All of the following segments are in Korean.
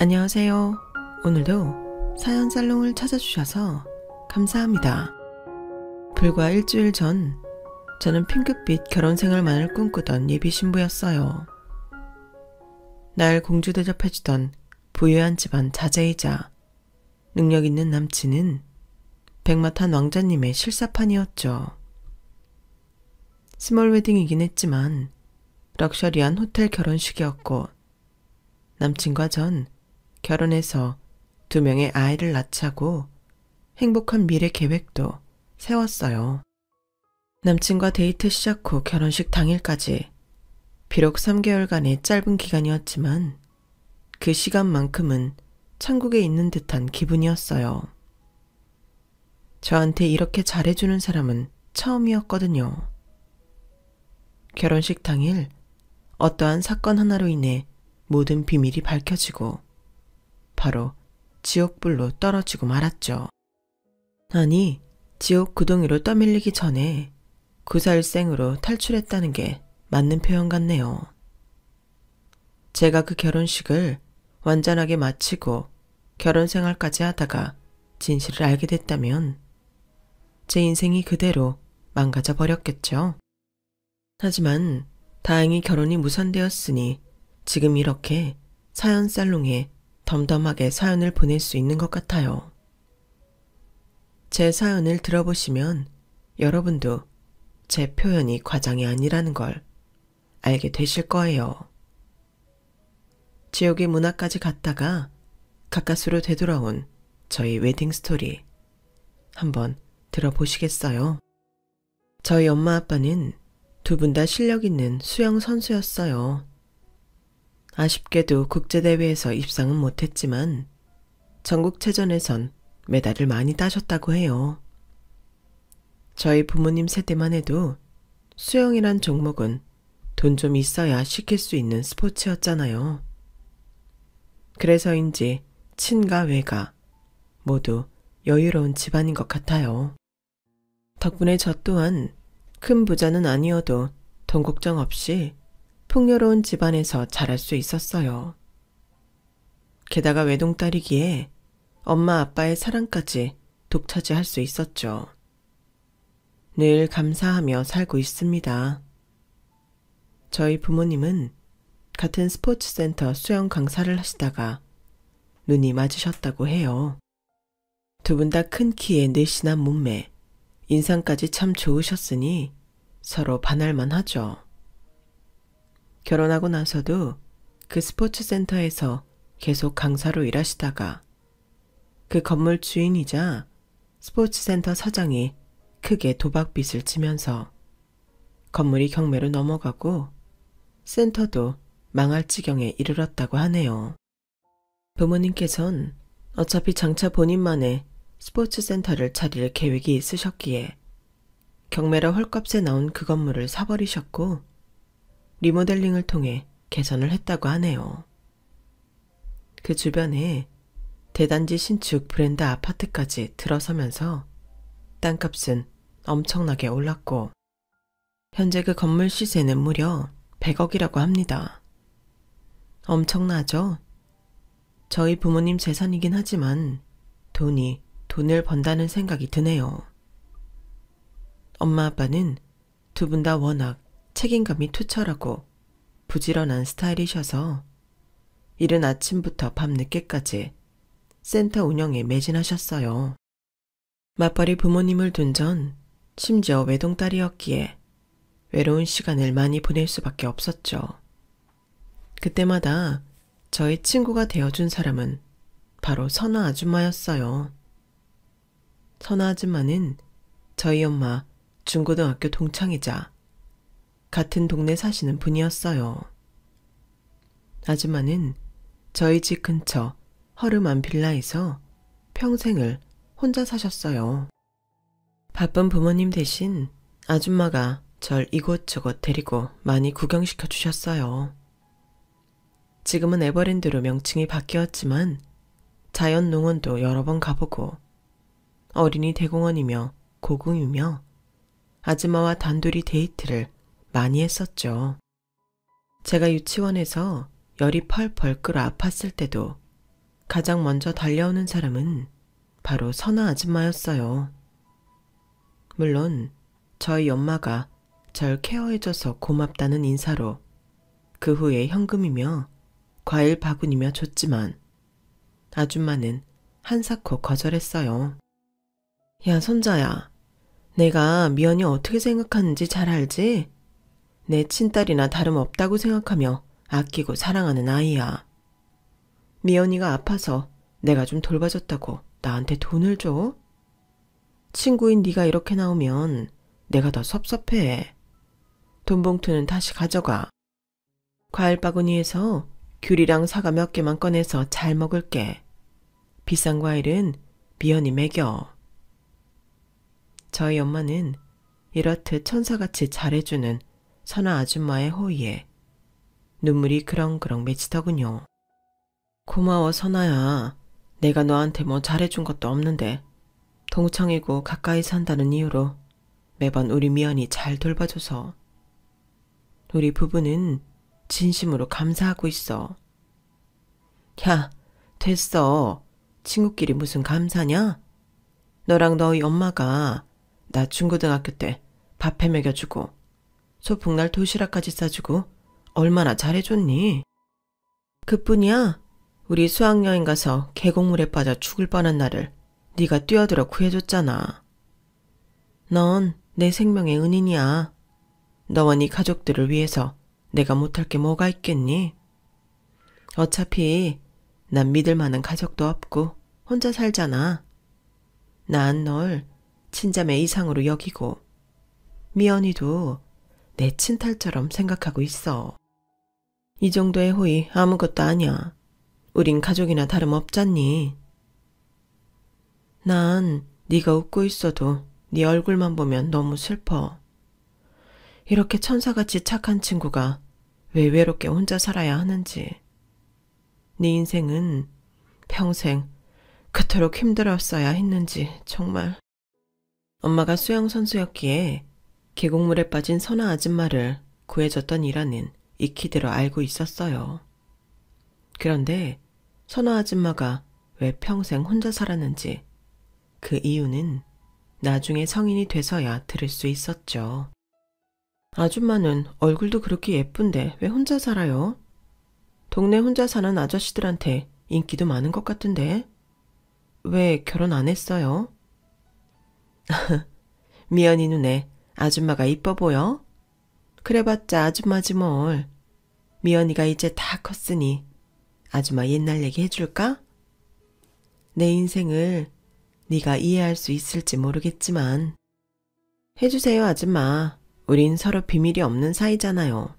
안녕하세요. 오늘도 사연 살롱을 찾아주셔서 감사합니다. 불과 일주일 전 저는 핑크빛 결혼 생활만을 꿈꾸던 예비 신부였어요. 날 공주 대접해주던 부유한 집안 자제이자 능력 있는 남친은 백마탄 왕자님의 실사판이었죠. 스몰 웨딩이긴 했지만 럭셔리한 호텔 결혼식이었고 남친과 전 결혼해서 2명의 아이를 낳자고 행복한 미래 계획도 세웠어요. 남친과 데이트 시작 후 결혼식 당일까지 비록 3개월간의 짧은 기간이었지만 그 시간만큼은 천국에 있는 듯한 기분이었어요. 저한테 이렇게 잘해주는 사람은 처음이었거든요. 결혼식 당일 어떠한 사건 하나로 인해 모든 비밀이 밝혀지고 바로 지옥불로 떨어지고 말았죠. 아니, 지옥 구덩이로 떠밀리기 전에 구사일생으로 탈출했다는 게 맞는 표현 같네요. 제가 그 결혼식을 완전하게 마치고 결혼 생활까지 하다가 진실을 알게 됐다면 제 인생이 그대로 망가져 버렸겠죠. 하지만 다행히 결혼이 무산되었으니 지금 이렇게 사연 살롱에 덤덤하게 사연을 보낼 수 있는 것 같아요. 제 사연을 들어보시면 여러분도 제 표현이 과장이 아니라는 걸 알게 되실 거예요. 지옥의 문화까지 갔다가 가까스로 되돌아온 저희 웨딩 스토리 한번 들어보시겠어요? 저희 엄마 아빠는 두 분 다 실력 있는 수영 선수였어요. 아쉽게도 국제대회에서 입상은 못했지만 전국체전에선 메달을 많이 따셨다고 해요. 저희 부모님 세대만 해도 수영이란 종목은 돈 좀 있어야 시킬 수 있는 스포츠였잖아요. 그래서인지 친가 외가 모두 여유로운 집안인 것 같아요. 덕분에 저 또한 큰 부자는 아니어도 돈 걱정 없이 풍요로운 집안에서 자랄 수 있었어요. 게다가 외동딸이기에 엄마 아빠의 사랑까지 독차지할 수 있었죠. 늘 감사하며 살고 있습니다. 저희 부모님은 같은 스포츠센터 수영 강사를 하시다가 눈이 맞으셨다고 해요. 두 분 다 큰 키에 늘씬한 몸매, 인상까지 참 좋으셨으니 서로 반할만 하죠. 결혼하고 나서도 그 스포츠센터에서 계속 강사로 일하시다가 그 건물 주인이자 스포츠센터 사장이 크게 도박빚을 지면서 건물이 경매로 넘어가고 센터도 망할 지경에 이르렀다고 하네요. 부모님께선 어차피 장차 본인만의 스포츠센터를 차릴 계획이 있으셨기에 경매로 헐값에 나온 그 건물을 사버리셨고 리모델링을 통해 개선을 했다고 하네요. 그 주변에 대단지 신축 브랜드 아파트까지 들어서면서 땅값은 엄청나게 올랐고 현재 그 건물 시세는 무려 100억이라고 합니다. 엄청나죠? 저희 부모님 재산이긴 하지만 돈이 돈을 번다는 생각이 드네요. 엄마 아빠는 두 분 다 워낙 책임감이 투철하고 부지런한 스타일이셔서 이른 아침부터 밤늦게까지 센터 운영에 매진하셨어요. 맞벌이 부모님을 둔 전 심지어 외동딸이었기에 외로운 시간을 많이 보낼 수밖에 없었죠. 그때마다 저희 친구가 되어준 사람은 바로 선아 아줌마였어요. 선아 아줌마는 저희 엄마 중고등학교 동창이자 같은 동네 사시는 분이었어요. 아줌마는 저희 집 근처 허름한 빌라에서 평생을 혼자 사셨어요. 바쁜 부모님 대신 아줌마가 절 이곳저곳 데리고 많이 구경시켜 주셨어요. 지금은 에버랜드로 명칭이 바뀌었지만 자연농원도 여러 번 가보고 어린이 대공원이며 고궁이며 아줌마와 단둘이 데이트를 많이 했었죠. 제가 유치원에서 열이 펄펄 끓어 아팠을 때도 가장 먼저 달려오는 사람은 바로 선아 아줌마였어요. 물론 저희 엄마가 절 케어해줘서 고맙다는 인사로 그 후에 현금이며 과일 바구니며 줬지만 아줌마는 한사코 거절했어요. 야, 손자야. 내가 미연이 어떻게 생각하는지 잘 알지? 내 친딸이나 다름없다고 생각하며 아끼고 사랑하는 아이야. 미연이가 아파서 내가 좀 돌봐줬다고 나한테 돈을 줘? 친구인 네가 이렇게 나오면 내가 더 섭섭해. 돈 봉투는 다시 가져가. 과일 바구니에서 귤이랑 사과 몇 개만 꺼내서 잘 먹을게. 비싼 과일은 미연이 먹여. 저희 엄마는 이렇듯 천사같이 잘해주는 선아 아줌마의 호의에 눈물이 그렁그렁 맺히더군요. 고마워, 선아야. 내가 너한테 뭐 잘해준 것도 없는데 동창이고 가까이 산다는 이유로 매번 우리 미연이 잘 돌봐줘서 우리 부부는 진심으로 감사하고 있어. 야, 됐어. 친구끼리 무슨 감사냐? 너랑 너희 엄마가 나 중고등학교 때 밥해 먹여주고 소풍날 도시락까지 싸주고 얼마나 잘해줬니? 그뿐이야. 우리 수학여행 가서 계곡물에 빠져 죽을 뻔한 나를 네가 뛰어들어 구해줬잖아. 넌 내 생명의 은인이야. 너와 네 가족들을 위해서 내가 못할 게 뭐가 있겠니? 어차피 난 믿을 만한 가족도 없고 혼자 살잖아. 난 널 친자매 이상으로 여기고 미연이도 내 친딸처럼 생각하고 있어. 이 정도의 호의 아무것도 아니야. 우린 가족이나 다름없잖니. 난 네가 웃고 있어도 네 얼굴만 보면 너무 슬퍼. 이렇게 천사같이 착한 친구가 왜 외롭게 혼자 살아야 하는지. 네 인생은 평생 그토록 힘들었어야 했는지 정말. 엄마가 수영선수였기에 계곡물에 빠진 선아 아줌마를 구해줬던 일화는 익히 들어 알고 있었어요. 그런데 선아 아줌마가 왜 평생 혼자 살았는지 그 이유는 나중에 성인이 돼서야 들을 수 있었죠. 아줌마는 얼굴도 그렇게 예쁜데 왜 혼자 살아요? 동네 혼자 사는 아저씨들한테 인기도 많은 것 같은데 왜 결혼 안 했어요? 미연이 눈에 아줌마가 이뻐 보여? 그래봤자 아줌마지 뭘. 미연이가 이제 다 컸으니 아줌마 옛날 얘기 해줄까? 내 인생을 네가 이해할 수 있을지 모르겠지만 해주세요, 아줌마. 우린 서로 비밀이 없는 사이잖아요.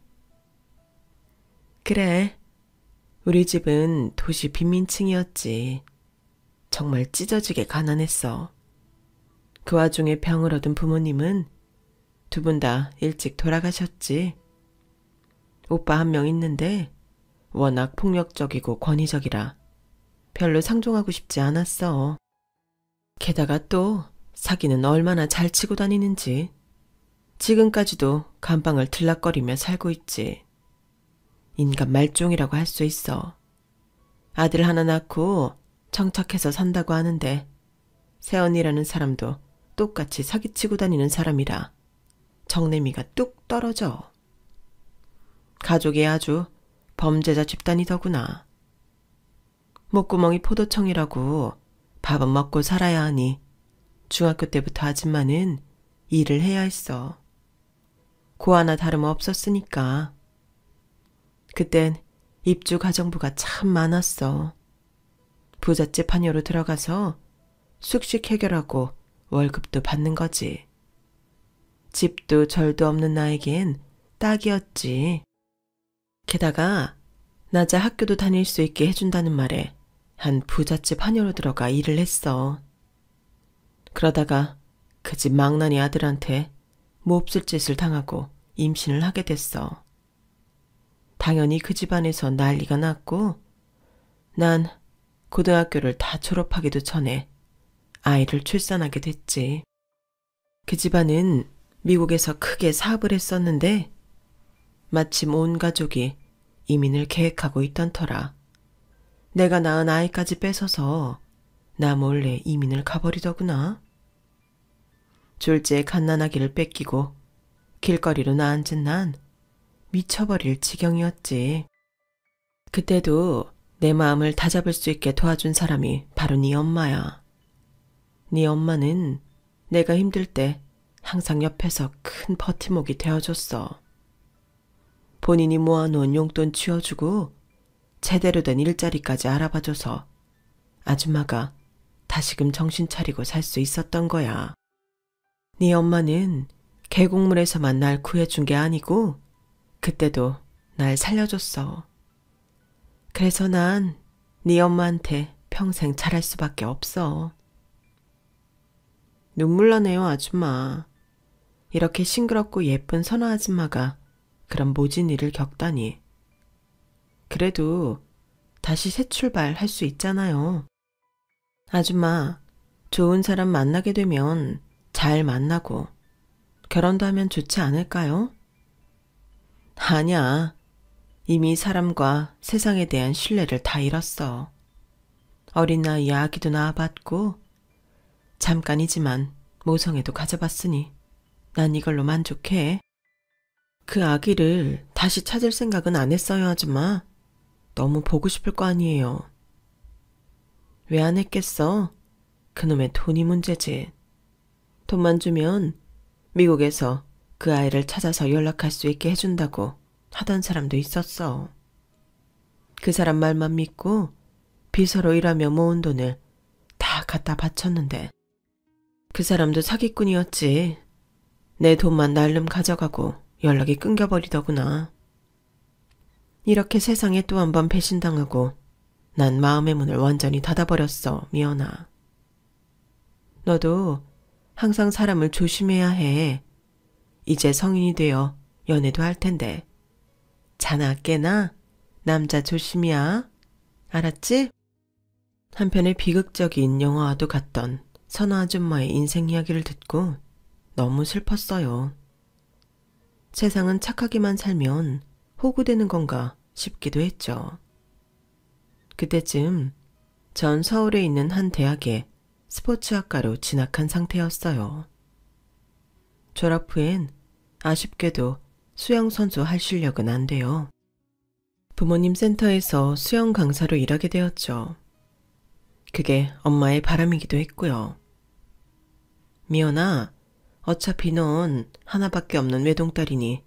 그래. 우리 집은 도시 빈민층이었지. 정말 찢어지게 가난했어. 그 와중에 병을 얻은 부모님은 두 분 다 일찍 돌아가셨지. 오빠 한 명 있는데 워낙 폭력적이고 권위적이라 별로 상종하고 싶지 않았어. 게다가 또 사기는 얼마나 잘 치고 다니는지 지금까지도 감방을 들락거리며 살고 있지. 인간 말종이라고 할 수 있어. 아들 하나 낳고 정착해서 산다고 하는데 세언니라는 사람도 똑같이 사기치고 다니는 사람이라 정내미가 뚝 떨어져. 가족이 아주 범죄자 집단이더구나. 목구멍이 포도청이라고 밥은 먹고 살아야 하니 중학교 때부터 아줌마는 일을 해야 했어. 고 하나 다름없었으니까. 그땐 입주 가정부가 참 많았어. 부잣집 한여로 들어가서 숙식 해결하고 월급도 받는 거지. 집도 절도 없는 나에겐 딱이었지. 게다가 낮에 학교도 다닐 수 있게 해준다는 말에 한 부잣집 한여로 들어가 일을 했어. 그러다가 그 집 망나니 아들한테 몹쓸 짓을 당하고 임신을 하게 됐어. 당연히 그 집안에서 난리가 났고 난 고등학교를 다 졸업하기도 전에 아이를 출산하게 됐지. 그 집안은 미국에서 크게 사업을 했었는데 마침 온 가족이 이민을 계획하고 있던 터라 내가 낳은 아이까지 뺏어서 나 몰래 이민을 가버리더구나. 졸지에 갓난아기를 뺏기고 길거리로 나앉은 난 미쳐버릴 지경이었지. 그때도 내 마음을 다잡을 수 있게 도와준 사람이 바로 네 엄마야. 네 엄마는 내가 힘들 때 항상 옆에서 큰 버팀목이 되어줬어. 본인이 모아놓은 용돈 쥐어주고 제대로 된 일자리까지 알아봐줘서 아줌마가 다시금 정신 차리고 살 수 있었던 거야. 네 엄마는 계곡물에서만 날 구해준 게 아니고 그때도 날 살려줬어. 그래서 난 네 엄마한테 평생 잘할 수밖에 없어. 눈물 나네요, 아줌마. 이렇게 싱그럽고 예쁜 선아 아줌마가 그런 모진 일을 겪다니. 그래도 다시 새 출발할 수 있잖아요. 아줌마, 좋은 사람 만나게 되면 잘 만나고 결혼도 하면 좋지 않을까요? 아니야. 이미 사람과 세상에 대한 신뢰를 다 잃었어. 어린 나이에 아기도 낳아봤고 잠깐이지만 모성애도 가져봤으니 난 이걸로 만족해. 그 아기를 다시 찾을 생각은 안 했어요, 아줌마. 너무 보고 싶을 거 아니에요. 왜 안 했겠어? 그놈의 돈이 문제지. 돈만 주면 미국에서 그 아이를 찾아서 연락할 수 있게 해준다고 하던 사람도 있었어. 그 사람 말만 믿고 비서로 일하며 모은 돈을 다 갖다 바쳤는데 그 사람도 사기꾼이었지. 내 돈만 날름 가져가고 연락이 끊겨버리더구나. 이렇게 세상에 또 한 번 배신당하고 난 마음의 문을 완전히 닫아버렸어, 미연아. 너도 항상 사람을 조심해야 해. 이제 성인이 되어 연애도 할 텐데. 자나 깨나 남자 조심이야. 알았지? 한편의 비극적인 영화와도 같던 선아 아줌마의 인생 이야기를 듣고 너무 슬펐어요. 세상은 착하게만 살면 호구되는 건가 싶기도 했죠. 그때쯤 전 서울에 있는 한 대학에 스포츠학과로 진학한 상태였어요. 졸업 후엔 아쉽게도 수영선수 할 실력은 안 돼요. 부모님 센터에서 수영 강사로 일하게 되었죠. 그게 엄마의 바람이기도 했고요. 미연아, 어차피 넌 하나밖에 없는 외동딸이니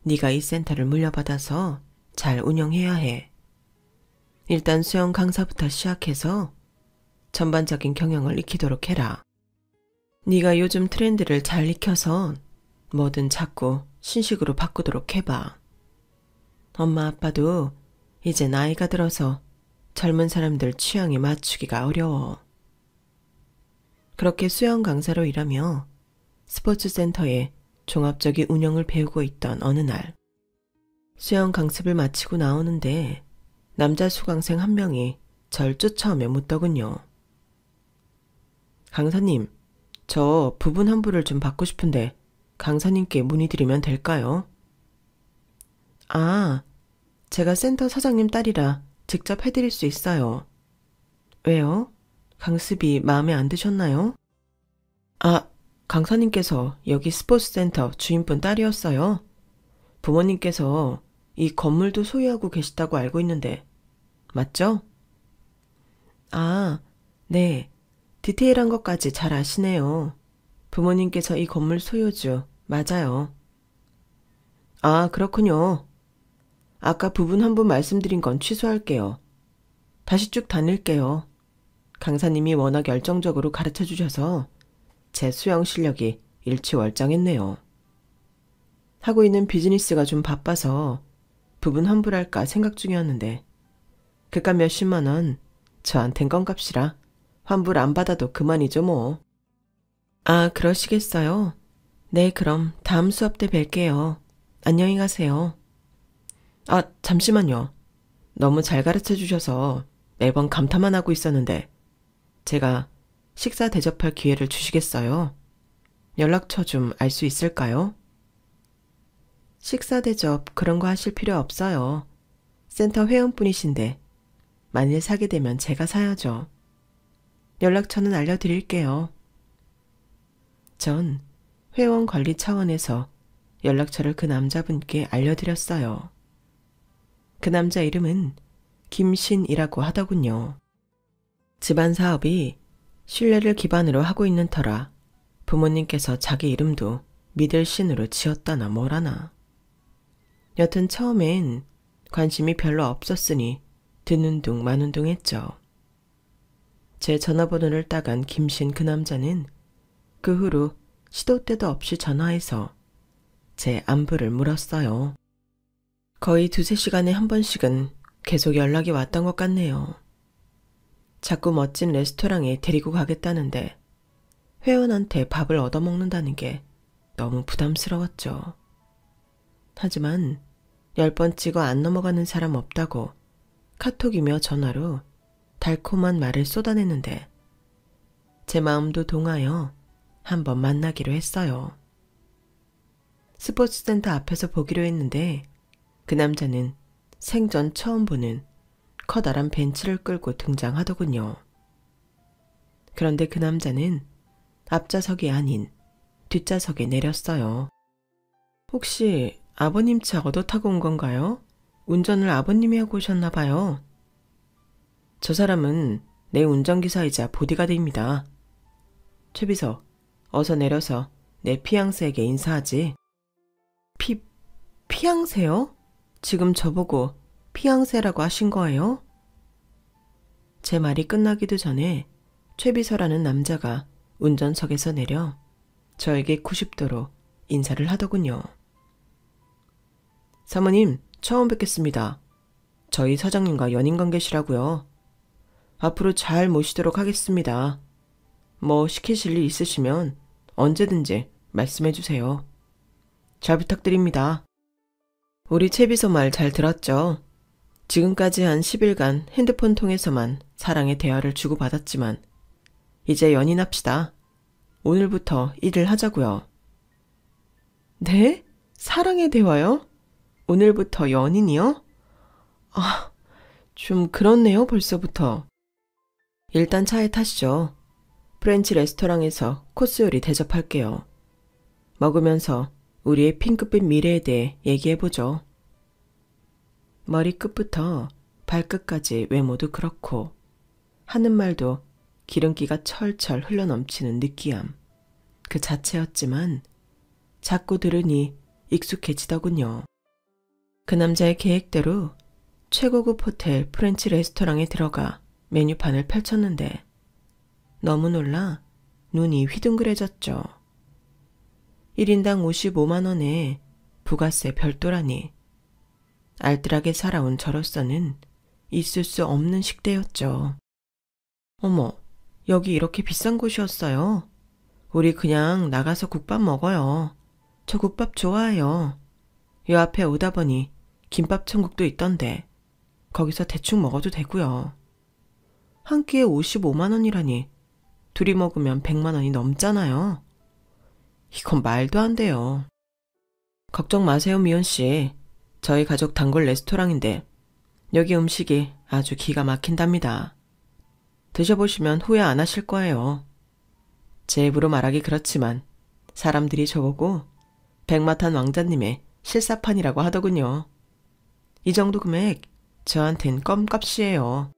네가 이 센터를 물려받아서 잘 운영해야 해. 일단 수영 강사부터 시작해서 전반적인 경영을 익히도록 해라. 네가 요즘 트렌드를 잘 익혀서 뭐든 자꾸 신식으로 바꾸도록 해봐. 엄마 아빠도 이제 나이가 들어서 젊은 사람들 취향에 맞추기가 어려워. 그렇게 수영 강사로 일하며 스포츠센터의 종합적인 운영을 배우고 있던 어느 날 수영 강습을 마치고 나오는데 남자 수강생 한 명이 절 쫓아오며 묻더군요. 강사님, 저 부분 환불을 좀 받고 싶은데 강사님께 문의드리면 될까요? 아, 제가 센터 사장님 딸이라 직접 해드릴 수 있어요. 왜요? 강습이 마음에 안 드셨나요? 아, 강사님께서 여기 스포츠센터 주인분 딸이었어요. 부모님께서 이 건물도 소유하고 계시다고 알고 있는데 맞죠? 아, 네. 디테일한 것까지 잘 아시네요. 부모님께서 이 건물 소유주 맞아요. 아, 그렇군요. 아까 부분 한 분 말씀드린 건 취소할게요. 다시 쭉 다닐게요. 강사님이 워낙 열정적으로 가르쳐 주셔서 제 수영 실력이 일취월장했네요. 하고 있는 비즈니스가 좀 바빠서 부분 환불할까 생각 중이었는데 그깟 몇십만 원 저한텐 껌값이라 환불 안 받아도 그만이죠 뭐. 아, 그러시겠어요? 네, 그럼 다음 수업 때 뵐게요. 안녕히 가세요. 아, 잠시만요. 너무 잘 가르쳐 주셔서 매번 감탄만 하고 있었는데 제가 식사 대접할 기회를 주시겠어요? 연락처 좀 알 수 있을까요? 식사 대접 그런 거 하실 필요 없어요. 센터 회원분이신데 만일 사게 되면 제가 사야죠. 연락처는 알려드릴게요. 전 회원 관리 차원에서 연락처를 그 남자분께 알려드렸어요. 그 남자 이름은 김신이라고 하더군요. 집안 사업이 신뢰를 기반으로 하고 있는 터라 부모님께서 자기 이름도 믿을 신으로 지었다나 뭐라나. 여튼 처음엔 관심이 별로 없었으니 듣는 둥 마는 둥 했죠. 제 전화번호를 따간 김신 그 남자는 그 후로 시도 때도 없이 전화해서 제 안부를 물었어요. 거의 2~3시간에 한 번씩은 계속 연락이 왔던 것 같네요. 자꾸 멋진 레스토랑에 데리고 가겠다는데 회원한테 밥을 얻어먹는다는 게 너무 부담스러웠죠. 하지만 10번 찍어 안 넘어가는 사람 없다고 카톡이며 전화로 달콤한 말을 쏟아내는데 제 마음도 동하여 한번 만나기로 했어요. 스포츠센터 앞에서 보기로 했는데 그 남자는 생전 처음 보는 커다란 벤츠를 끌고 등장하더군요. 그런데 그 남자는 앞좌석이 아닌 뒷좌석에 내렸어요. 혹시 아버님 차 얻어 타고 온 건가요? 운전을 아버님이 하고 오셨나 봐요. 저 사람은 내 운전기사이자 보디가드입니다. 최 비서, 어서 내려서 내 피앙세에게 인사하지. 피앙세요? 지금 저보고 피앙세라고 하신 거예요? 제 말이 끝나기도 전에 최 비서라는 남자가 운전석에서 내려 저에게 90도로 인사를 하더군요. 사모님, 처음 뵙겠습니다. 저희 사장님과 연인관계시라고요. 앞으로 잘 모시도록 하겠습니다. 뭐 시키실 일 있으시면 언제든지 말씀해 주세요. 잘 부탁드립니다. 우리 최 비서 말 잘 들었죠? 지금까지 한 10일간 핸드폰 통해서만 사랑의 대화를 주고받았지만 이제 연인합시다. 오늘부터 일을 하자고요. 네? 사랑의 대화요? 오늘부터 연인이요? 아, 좀 그렇네요, 벌써부터. 일단 차에 타시죠. 프렌치 레스토랑에서 코스 요리 대접할게요. 먹으면서 우리의 핑크빛 미래에 대해 얘기해보죠. 머리끝부터 발끝까지 외모도 그렇고 하는 말도 기름기가 철철 흘러넘치는 느끼함 그 자체였지만 자꾸 들으니 익숙해지더군요. 그 남자의 계획대로 최고급 호텔 프렌치 레스토랑에 들어가 메뉴판을 펼쳤는데 너무 놀라 눈이 휘둥그레졌죠. 1인당 55만 원에 부가세 별도라니 알뜰하게 살아온 저로서는 있을 수 없는 식대였죠. 어머, 여기 이렇게 비싼 곳이었어요. 우리 그냥 나가서 국밥 먹어요. 저 국밥 좋아해요. 요 앞에 오다 보니 김밥 천국도 있던데 거기서 대충 먹어도 되고요. 한 끼에 55만 원이라니 둘이 먹으면 100만 원이 넘잖아요. 이건 말도 안 돼요. 걱정 마세요, 미연 씨. 저희 가족 단골 레스토랑인데 여기 음식이 아주 기가 막힌답니다. 드셔보시면 후회 안 하실 거예요. 제 입으로 말하기 그렇지만 사람들이 저보고 백마탄 왕자님의 실사판이라고 하더군요. 이 정도 금액 저한텐 껌값이에요.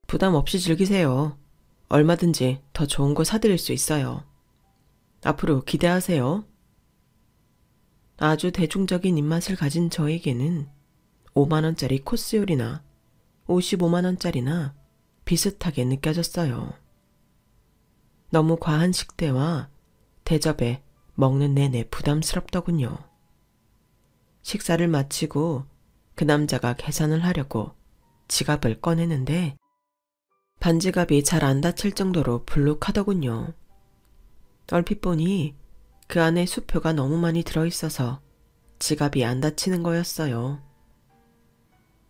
부담 없이 즐기세요. 얼마든지 더 좋은 거 사드릴 수 있어요. 앞으로 기대하세요. 아주 대중적인 입맛을 가진 저에게는 5만 원짜리 코스 요리나 55만 원짜리나 비슷하게 느껴졌어요. 너무 과한 식대와 대접에 먹는 내내 부담스럽더군요. 식사를 마치고 그 남자가 계산을 하려고 지갑을 꺼내는데 반지갑이 잘 안 닫힐 정도로 불룩하더군요. 얼핏 보니 그 안에 수표가 너무 많이 들어있어서 지갑이 안 닫히는 거였어요.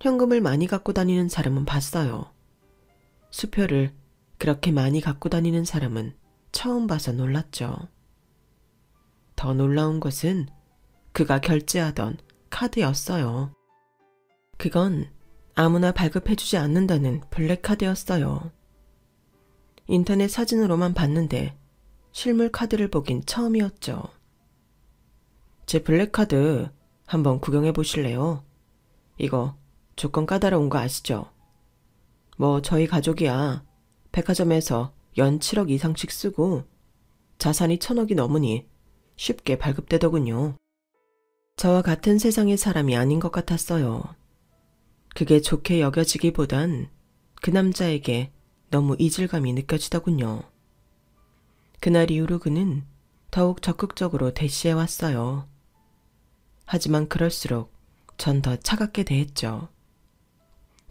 현금을 많이 갖고 다니는 사람은 봤어요. 수표를 그렇게 많이 갖고 다니는 사람은 처음 봐서 놀랐죠. 더 놀라운 것은 그가 결제하던 카드였어요. 그건 아무나 발급해주지 않는다는 블랙카드였어요. 인터넷 사진으로만 봤는데 실물 카드를 보긴 처음이었죠. 제 블랙카드 한번 구경해 보실래요? 이거 조건 까다로운 거 아시죠? 뭐 저희 가족이야 백화점에서 연 7억 이상씩 쓰고 자산이 1,000억이 넘으니 쉽게 발급되더군요. 저와 같은 세상의 사람이 아닌 것 같았어요. 그게 좋게 여겨지기보단 그 남자에게 너무 이질감이 느껴지더군요. 그날 이후로 그는 더욱 적극적으로 대시해 왔어요. 하지만 그럴수록 전 더 차갑게 대했죠.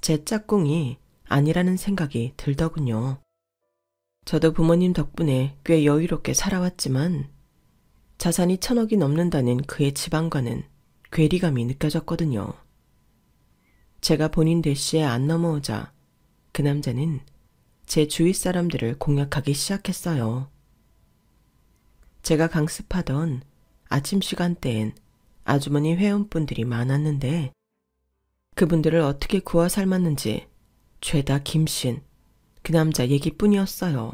제 짝꿍이 아니라는 생각이 들더군요. 저도 부모님 덕분에 꽤 여유롭게 살아왔지만 자산이 1,000억이 넘는다는 그의 집안과는 괴리감이 느껴졌거든요. 제가 본인 대시에 안 넘어오자 그 남자는 제 주위 사람들을 공략하기 시작했어요. 제가 강습하던 아침 시간대엔 아주머니 회원분들이 많았는데 그분들을 어떻게 구워 삶았는지 죄다 김신, 그 남자 얘기뿐이었어요.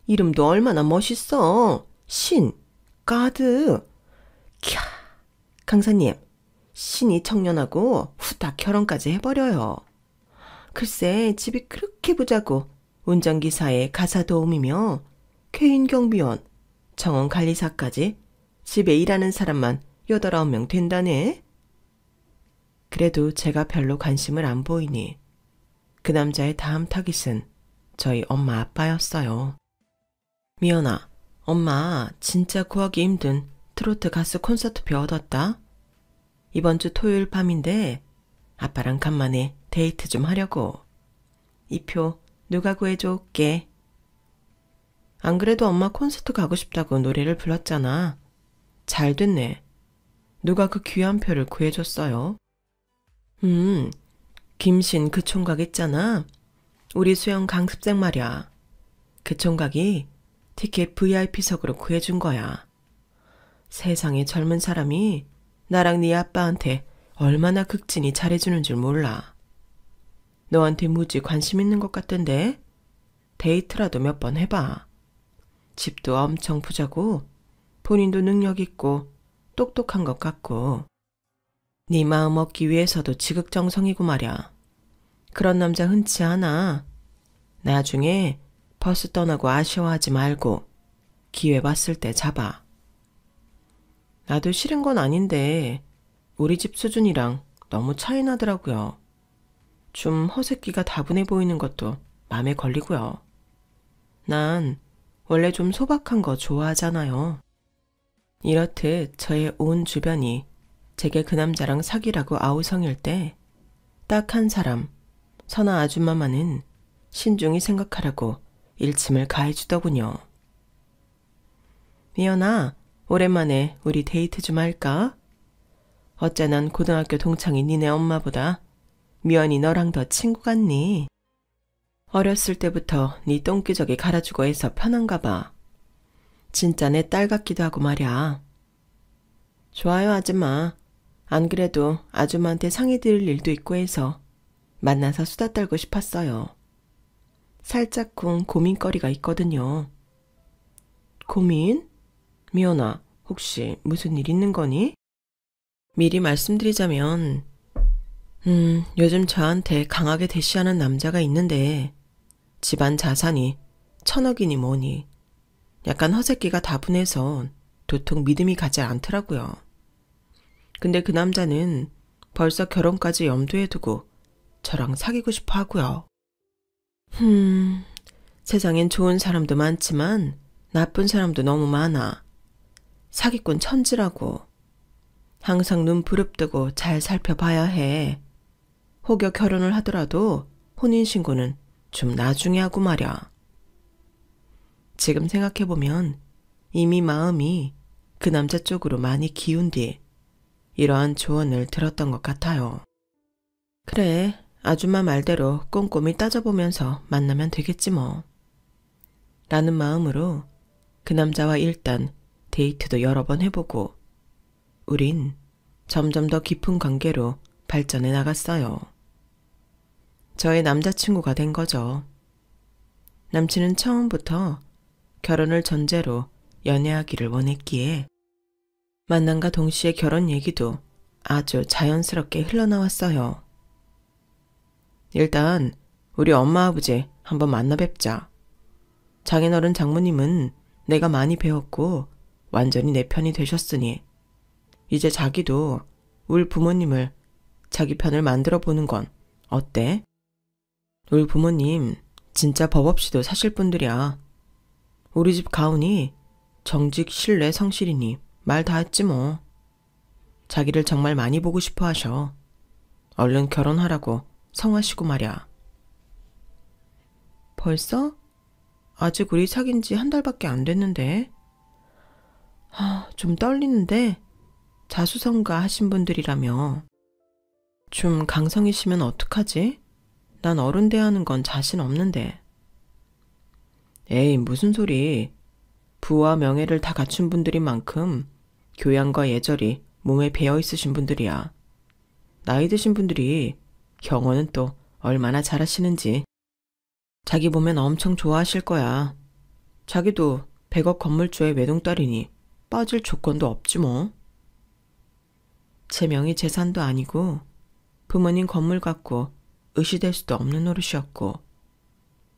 이름도 얼마나 멋있어. 신, 가드. 캬, 강사님, 신이 청년하고 후딱 결혼까지 해버려요. 글쎄 집이 그렇게 부자고 운전기사의 가사 도우미며 쾌인 경비원, 정원 관리사까지 집에 일하는 사람만 8, 9명 된다네. 그래도 제가 별로 관심을 안 보이니 그 남자의 다음 타깃은 저희 엄마 아빠였어요. 미연아, 엄마 진짜 구하기 힘든 트로트 가수 콘서트표 얻었다. 이번 주 토요일 밤인데 아빠랑 간만에 데이트 좀 하려고. 이 표 누가 구해줘 올게. 안 그래도 엄마 콘서트 가고 싶다고 노래를 불렀잖아. 잘 됐네. 누가 그 귀한 표를 구해줬어요? 김신 그 총각 있잖아. 우리 수영 강습생 말이야. 그 총각이 티켓 VIP석으로 구해준 거야. 세상에 젊은 사람이 나랑 네 아빠한테 얼마나 극진히 잘해주는 줄 몰라. 너한테 무지 관심 있는 것 같던데? 데이트라도 몇 번 해봐. 집도 엄청 부자고 본인도 능력 있고 똑똑한 것 같고 네 마음 얻기 위해서도 지극정성이고 말야. 그런 남자 흔치 않아. 나중에 버스 떠나고 아쉬워하지 말고 기회 봤을 때 잡아. 나도 싫은 건 아닌데 우리 집 수준이랑 너무 차이 나더라고요. 좀 허세끼가 다분해 보이는 것도 맘에 걸리고요. 난 원래 좀 소박한 거 좋아하잖아요. 이렇듯 저의 온 주변이 제게 그 남자랑 사귀라고 아우성일 때 딱 한 사람, 선아 아줌마만은 신중히 생각하라고 일침을 가해주더군요. 미연아, 오랜만에 우리 데이트 좀 할까? 어째 난 고등학교 동창인 니네 엄마보다 미연이 너랑 더 친구 같니? 어렸을 때부터 네 똥기저귀 갈아주고 해서 편한가 봐. 진짜 내 딸 같기도 하고 말이야. 좋아요, 아줌마. 안 그래도 아줌마한테 상의 드릴 일도 있고 해서 만나서 수다 떨고 싶었어요. 살짝쿵 고민거리가 있거든요. 고민? 미연아, 혹시 무슨 일 있는 거니? 미리 말씀드리자면 요즘 저한테 강하게 대시하는 남자가 있는데 집안 자산이 1,000억이니 뭐니 약간 허세끼가 다분해서 도통 믿음이 가지 않더라고요. 근데 그 남자는 벌써 결혼까지 염두에 두고 저랑 사귀고 싶어 하고요. 세상엔 좋은 사람도 많지만 나쁜 사람도 너무 많아. 사기꾼 천지라고. 항상 눈 부릅뜨고 잘 살펴봐야 해. 혹여 결혼을 하더라도 혼인신고는 좀 나중에 하고 말야. 지금 생각해보면 이미 마음이 그 남자 쪽으로 많이 기운 뒤 이러한 조언을 들었던 것 같아요. 그래, 아줌마 말대로 꼼꼼히 따져보면서 만나면 되겠지 뭐. 라는 마음으로 그 남자와 일단 데이트도 여러 번 해보고 우린 점점 더 깊은 관계로 발전해 나갔어요. 저의 남자친구가 된 거죠. 남친은 처음부터 결혼을 전제로 연애하기를 원했기에 만남과 동시에 결혼 얘기도 아주 자연스럽게 흘러나왔어요. 일단 우리 엄마 아버지 한번 만나 뵙자. 장인어른 장모님은 내가 많이 배웠고 완전히 내 편이 되셨으니 이제 자기도 울 부모님을 자기 편을 만들어 보는 건 어때? 울 부모님 진짜 법 없이도 사실 분들이야. 우리 집 가훈이 정직 신뢰 성실이니 말 다 했지 뭐. 자기를 정말 많이 보고 싶어 하셔. 얼른 결혼하라고 성하시고 말이야. 벌써? 아직 우리 사귄 지 한 달밖에 안 됐는데. 좀 떨리는데 자수성가 하신 분들이라며. 좀 강성이시면 어떡하지? 난 어른 대하는 건 자신 없는데. 에이, 무슨 소리. 부와 명예를 다 갖춘 분들인 만큼 교양과 예절이 몸에 배어 있으신 분들이야. 나이 드신 분들이 영어는 또 얼마나 잘하시는지. 자기 보면 엄청 좋아하실 거야. 자기도 100억 건물주의 외동딸이니 빠질 조건도 없지 뭐. 제 명의 재산도 아니고 부모님 건물 갖고 의시될 수도 없는 노릇이었고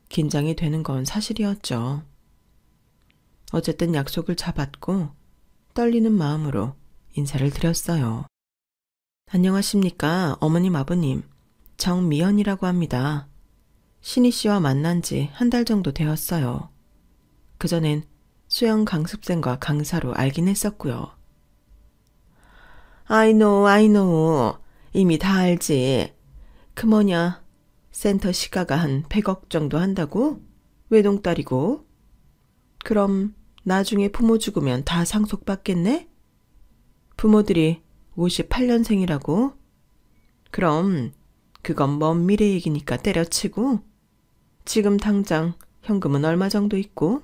긴장이 되는 건 사실이었죠. 어쨌든 약속을 잡았고 떨리는 마음으로 인사를 드렸어요. 안녕하십니까, 어머님 아버님. 정미연이라고 합니다. 신희 씨와 만난 지 한 달 정도 되었어요. 그전엔 수영 강습생과 강사로 알긴 했었고요. I know. 이미 다 알지. 그 뭐냐, 센터 시가가 한 100억 정도 한다고? 외동딸이고. 그럼 나중에 부모 죽으면 다 상속받겠네? 부모들이 58년생이라고? 그럼 그건 먼 미래 얘기니까 때려치고 지금 당장 현금은 얼마 정도 있고?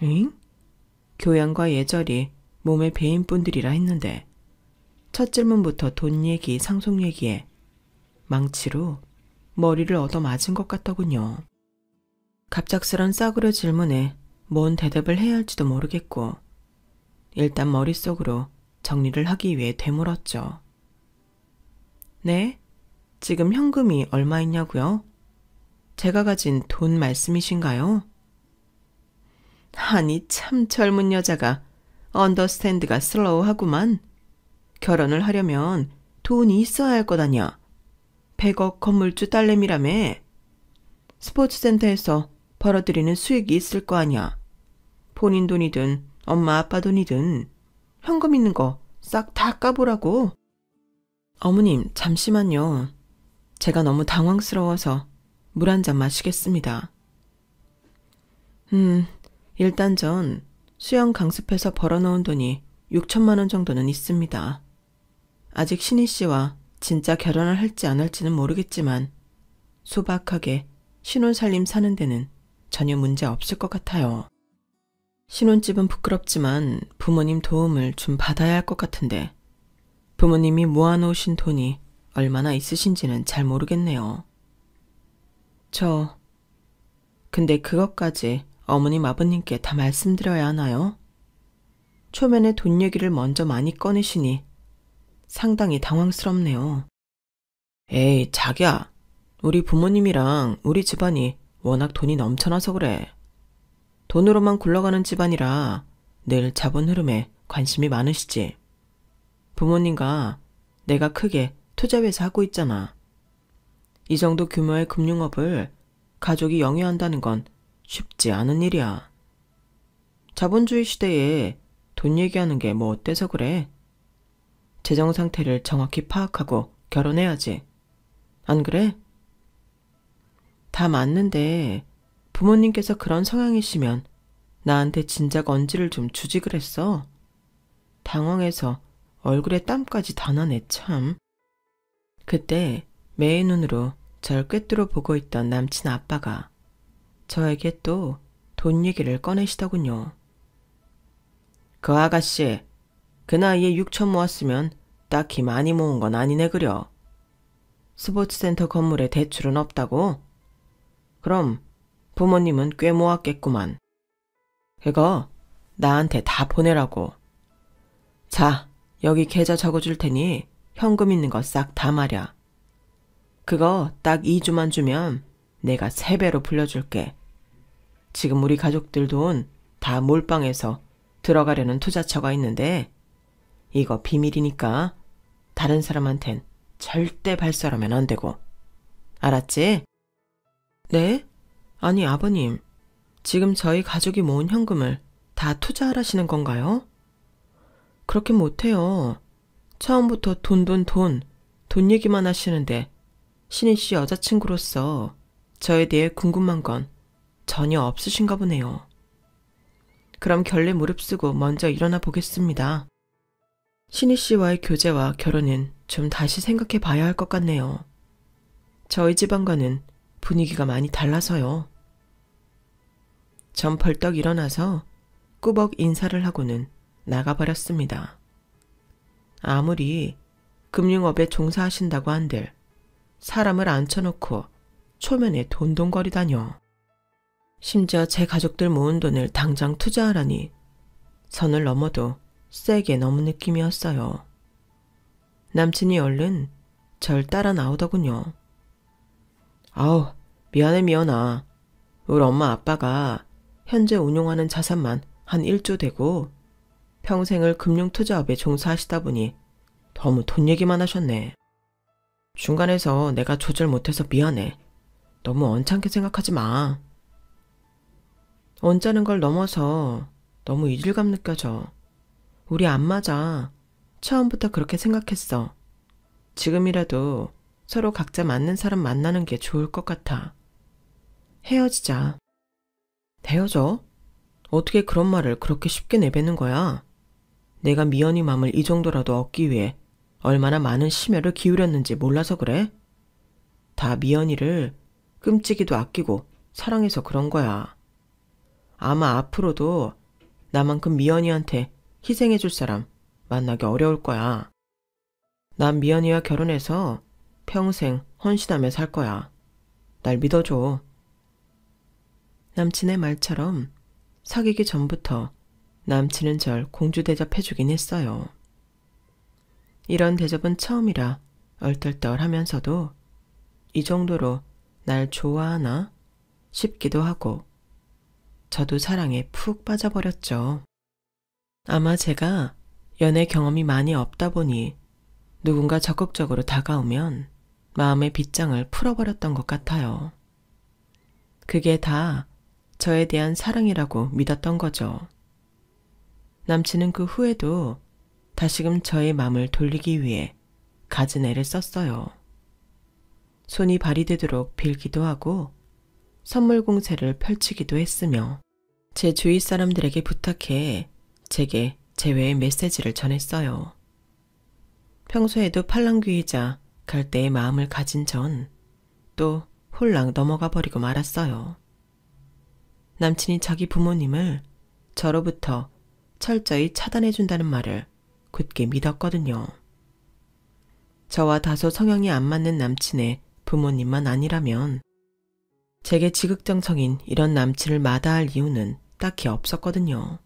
응? 교양과 예절이 몸에 배인 분들이라 했는데 첫 질문부터 돈 얘기, 상속 얘기에 망치로 머리를 얻어맞은 것 같더군요. 갑작스런 싸구려 질문에 뭔 대답을 해야 할지도 모르겠고 일단 머릿속으로 정리를 하기 위해 되물었죠. 네? 지금 현금이 얼마 있냐고요? 제가 가진 돈 말씀이신가요? 아니 참 젊은 여자가 언더스탠드가 슬로우하구만. 결혼을 하려면 돈이 있어야 할 것 아냐. 100억 건물주 딸내미라며. 스포츠센터에서 벌어들이는 수익이 있을 거 아냐. 본인 돈이든 엄마 아빠 돈이든 현금 있는 거 싹 다 까보라고. 어머님 잠시만요. 제가 너무 당황스러워서 물 한 잔 마시겠습니다. 일단 전 수영 강습해서 벌어놓은 돈이 6천만 원 정도는 있습니다. 아직 신희 씨와 진짜 결혼을 할지 안 할지는 모르겠지만 소박하게 신혼살림 사는 데는 전혀 문제 없을 것 같아요. 신혼집은 부끄럽지만 부모님 도움을 좀 받아야 할 것 같은데 부모님이 모아놓으신 돈이 얼마나 있으신지는 잘 모르겠네요. 근데 그것까지 어머님 아버님께 다 말씀드려야 하나요? 초면에 돈 얘기를 먼저 많이 꺼내시니 상당히 당황스럽네요. 에이, 자기야. 우리 부모님이랑 우리 집안이 워낙 돈이 넘쳐나서 그래. 돈으로만 굴러가는 집안이라 늘 자본 흐름에 관심이 많으시지. 부모님과 내가 크게 투자회사 하고 있잖아. 이 정도 규모의 금융업을 가족이 영위한다는 건 쉽지 않은 일이야. 자본주의 시대에 돈 얘기하는 게 뭐 어때서 그래? 재정 상태를 정확히 파악하고 결혼해야지. 안 그래? 다 맞는데 부모님께서 그런 성향이시면 나한테 진작 언지를 좀 주지 그랬어. 당황해서 얼굴에 땀까지 다 나네 참. 그때 매의 눈으로 절 꿰뚫어 보고 있던 남친 아빠가 저에게 또 돈 얘기를 꺼내시더군요. 그 아가씨, 그 나이에 6천 모았으면 딱히 많이 모은 건 아니네 그려. 스포츠센터 건물에 대출은 없다고? 그럼 부모님은 꽤 모았겠구만. 그거 나한테 다 보내라고. 자, 여기 계좌 적어줄 테니 현금 있는 거 싹 다 말야. 그거 딱 2주만 주면 내가 3배로 불려줄게. 지금 우리 가족들 돈 다 몰빵해서 들어가려는 투자처가 있는데 이거 비밀이니까 다른 사람한텐 절대 발설하면 안 되고. 알았지? 네? 아니 아버님, 지금 저희 가족이 모은 현금을 다 투자하라시는 건가요? 그렇게 못해요. 처음부터 돈 얘기만 하시는데 신희 씨 여자친구로서 저에 대해 궁금한 건 전혀 없으신가 보네요. 그럼 결례 무릅쓰고 먼저 일어나 보겠습니다. 신희 씨와의 교제와 결혼은 좀 다시 생각해 봐야 할 것 같네요. 저희 집안과는 분위기가 많이 달라서요. 전 벌떡 일어나서 꾸벅 인사를 하고는 나가버렸습니다. 아무리 금융업에 종사하신다고 한들 사람을 앉혀놓고 초면에 돈돈거리다뇨. 심지어 제 가족들 모은 돈을 당장 투자하라니 선을 넘어도 세게 넘은 느낌이었어요. 남친이 얼른 절 따라 나오더군요. 아우, 미안해 미연아. 우리 엄마 아빠가 현재 운용하는 자산만 한 1조 되고 평생을 금융투자업에 종사하시다 보니 너무 돈 얘기만 하셨네. 중간에서 내가 조절 못해서 미안해. 너무 언짢게 생각하지 마. 언짢은 걸 넘어서 너무 이질감 느껴져. 우리 안 맞아. 처음부터 그렇게 생각했어. 지금이라도 서로 각자 맞는 사람 만나는 게 좋을 것 같아. 헤어지자. 헤어져? 어떻게 그런 말을 그렇게 쉽게 내뱉는 거야? 내가 미연이 맘을 이 정도라도 얻기 위해 얼마나 많은 심혈을 기울였는지 몰라서 그래? 다 미연이를 끔찍이도 아끼고 사랑해서 그런 거야. 아마 앞으로도 나만큼 미연이한테 희생해줄 사람 만나기 어려울 거야. 난 미연이와 결혼해서 평생 헌신하며 살 거야. 날 믿어줘. 남친의 말처럼 사귀기 전부터 남친은 절 공주 대접해주긴 했어요. 이런 대접은 처음이라 얼떨떨하면서도 이 정도로 날 좋아하나 싶기도 하고 저도 사랑에 푹 빠져버렸죠. 아마 제가 연애 경험이 많이 없다 보니 누군가 적극적으로 다가오면 마음의 빗장을 풀어버렸던 것 같아요. 그게 다 저에 대한 사랑이라고 믿었던 거죠. 남친은 그 후에도 다시금 저의 마음을 돌리기 위해 갖은 애를 썼어요. 손이 발이 되도록 빌기도 하고 선물 공세를 펼치기도 했으며 제 주위 사람들에게 부탁해 제게 제외의 메시지를 전했어요. 평소에도 팔랑귀이자 갈대의 마음을 가진 전 또 홀랑 넘어가 버리고 말았어요. 남친이 자기 부모님을 저로부터 철저히 차단해준다는 말을 굳게 믿었거든요. 저와 다소 성향이 안 맞는 남친의 부모님만 아니라면 제게 지극정성인 이런 남친을 마다할 이유는 딱히 없었거든요.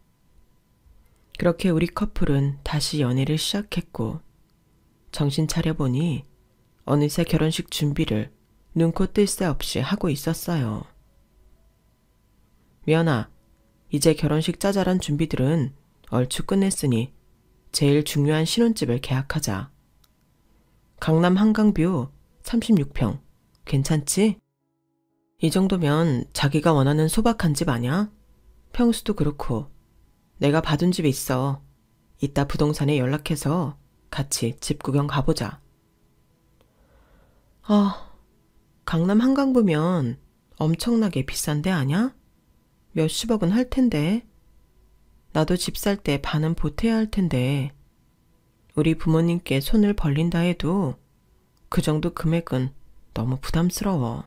그렇게 우리 커플은 다시 연애를 시작했고 정신 차려보니 어느새 결혼식 준비를 눈코 뜰 새 없이 하고 있었어요. 미연아, 이제 결혼식 짜잘한 준비들은 얼추 끝냈으니 제일 중요한 신혼집을 계약하자. 강남 한강뷰 36평 괜찮지? 이 정도면 자기가 원하는 소박한 집 아냐? 평수도 그렇고 내가 봐둔 집이 있어. 이따 부동산에 연락해서 같이 집 구경 가보자. 강남 한강뷰면 엄청나게 비싼 데 아냐? 몇십억은 할 텐데. 나도 집 살 때 반은 보태야 할 텐데. 우리 부모님께 손을 벌린다 해도 그 정도 금액은 너무 부담스러워.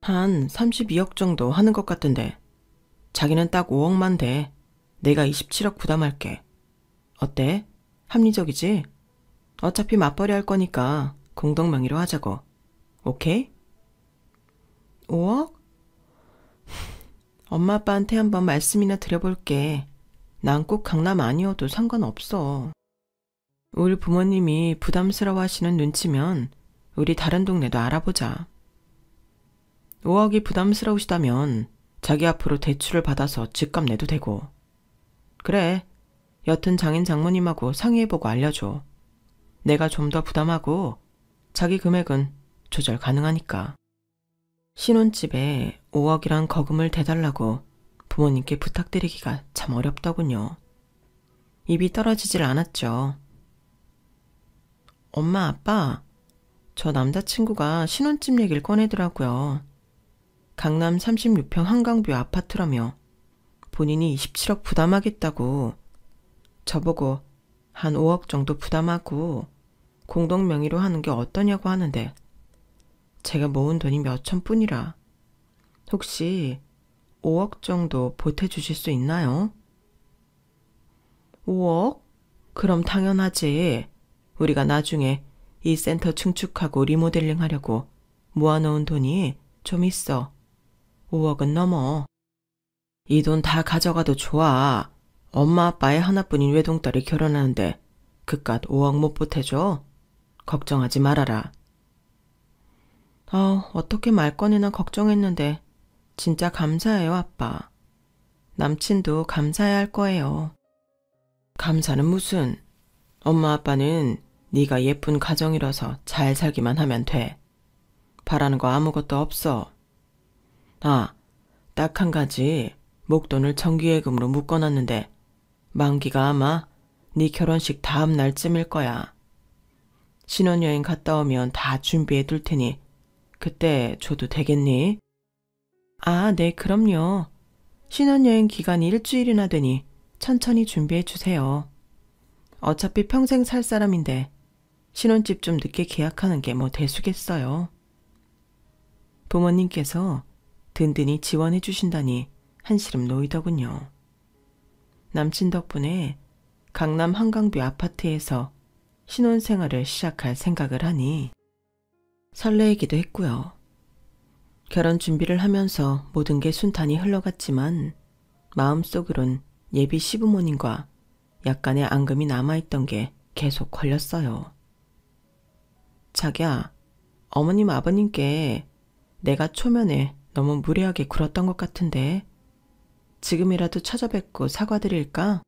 한 32억 정도 하는 것 같은데 자기는 딱 5억만 돼. 내가 27억 부담할게. 어때? 합리적이지? 어차피 맞벌이 할 거니까 공동 명의로 하자고. 오케이? 5억? 엄마 아빠한테 한번 말씀이나 드려볼게. 난 꼭 강남 아니어도 상관없어. 우리 부모님이 부담스러워하시는 눈치면 우리 다른 동네도 알아보자. 5억이 부담스러우시다면 자기 앞으로 대출을 받아서 집값 내도 되고. 그래, 여튼 장인 장모님하고 상의해보고 알려줘. 내가 좀 더 부담하고 자기 금액은 조절 가능하니까. 신혼집에 5억이란 거금을 대달라고 부모님께 부탁드리기가 참 어렵더군요. 입이 떨어지질 않았죠. 엄마, 아빠, 저 남자친구가 신혼집 얘기를 꺼내더라고요. 강남 36평 한강뷰 아파트라며 본인이 27억 부담하겠다고. 저보고 한 5억 정도 부담하고 공동 명의로 하는 게 어떠냐고 하는데 제가 모은 돈이 몇천 뿐이라 혹시 5억 정도 보태주실 수 있나요? 5억? 그럼 당연하지. 우리가 나중에 이 센터 증축하고 리모델링 하려고 모아놓은 돈이 좀 있어. 5억은 넘어. 이 돈 다 가져가도 좋아. 엄마 아빠의 하나뿐인 외동딸이 결혼하는데 그깟 5억 못 보태줘? 걱정하지 말아라. 어떻게 말 꺼내나 걱정했는데 진짜 감사해요, 아빠. 남친도 감사해야 할 거예요. 감사는 무슨. 엄마 아빠는 네가 예쁜 가정이라서 잘 살기만 하면 돼. 바라는 거 아무것도 없어. 딱 한 가지 목돈을 정기예금으로 묶어놨는데 만기가 아마 네 결혼식 다음 날쯤일 거야. 신혼여행 갔다 오면 다 준비해 둘 테니 그때 줘도 되겠니? 네, 그럼요. 신혼여행 기간이 일주일이나 되니 천천히 준비해 주세요. 어차피 평생 살 사람인데 신혼집 좀 늦게 계약하는 게 뭐 대수겠어요. 부모님께서 든든히 지원해 주신다니 한시름 놓이더군요. 남친 덕분에 강남 한강뷰 아파트에서 신혼생활을 시작할 생각을 하니 설레이기도 했고요. 결혼 준비를 하면서 모든 게 순탄히 흘러갔지만 마음속으론 예비 시부모님과 약간의 앙금이 남아있던 게 계속 걸렸어요. 자기야, 어머님 아버님께 내가 초면에 너무 무례하게 굴었던 것 같은데 지금이라도 찾아뵙고 사과드릴까?